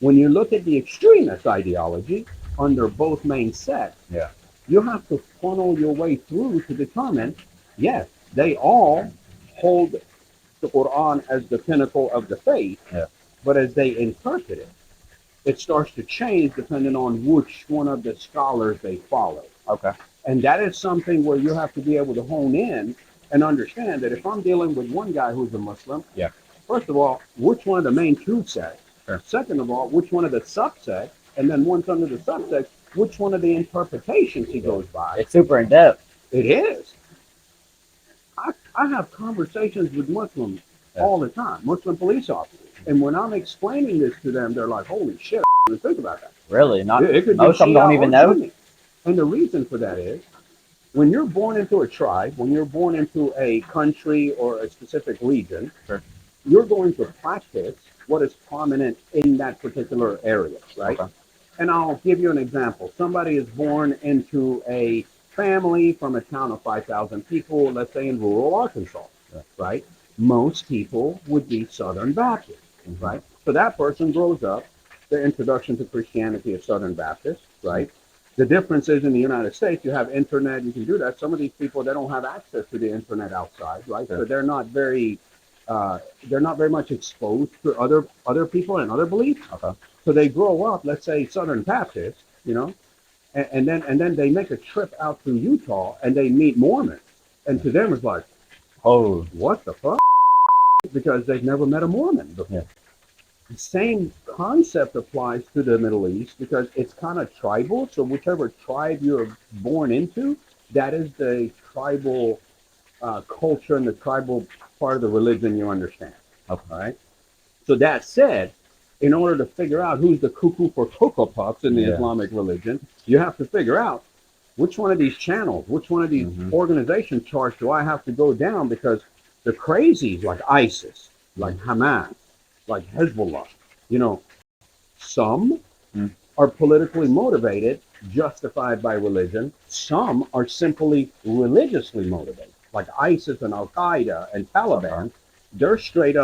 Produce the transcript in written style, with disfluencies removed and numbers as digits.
When you look at the extremist ideology under both main sects, Yeah. you have to funnel your way through to determine, yes, they all hold the Quran as the pinnacle of the faith, Yeah. but as they interpret it, it starts to change depending on which one of the scholars they follow. Okay. And that is something where you have to be able to hone in and understand that if I'm dealing with one guy who's a Muslim, Yeah. first of all, which one of the main two sects? Sure. Second of all, which one of the subsects? And then once under the subsects, which one of the interpretations he goes by? It's super in depth. It is. I have conversations with Muslims all the time, Muslim police officers. And when I'm explaining this to them, they're like, holy shit, I didn't think about that. Really, not It could be most of them Shia don't or even know. Sunni. And the reason for that is when you're born into a tribe, when you're born into a country or a specific region, Sure. you're going to practice what is prominent in that particular area, right? Okay. And I'll give you an example. Somebody is born into a family from a town of 5,000 people, let's say in rural Arkansas, right? Most people would be Southern Baptist, right? So that person grows up, their introduction to Christianity is Southern Baptist, right? The difference is in the United States, you have internet, you can do that. Some of these people, they don't have access to the internet outside, right? Sure. So they're not very much exposed to other people and other beliefs. Okay. So they grow up, let's say Southern Baptist, and then they make a trip out to Utah and they meet Mormons, and to them it's like, Oh. what the fuck? Because they've never met a Mormon before. Yeah. The same concept applies to the Middle East because it's kind of tribal. So whichever tribe you're born into, that is the tribal culture and the tribal part of the religion you understand. Okay. All right. So that said, in order to figure out who's the cuckoo for Cocoa Puffs in the Islamic religion, you have to figure out which one of these channels, which one of these organization charts do I have to go down, because the crazies like ISIS, like Hamas, like Hezbollah, some are politically motivated, justified by religion. Some are simply religiously motivated, like ISIS and Al Qaeda and Taliban. They're straight up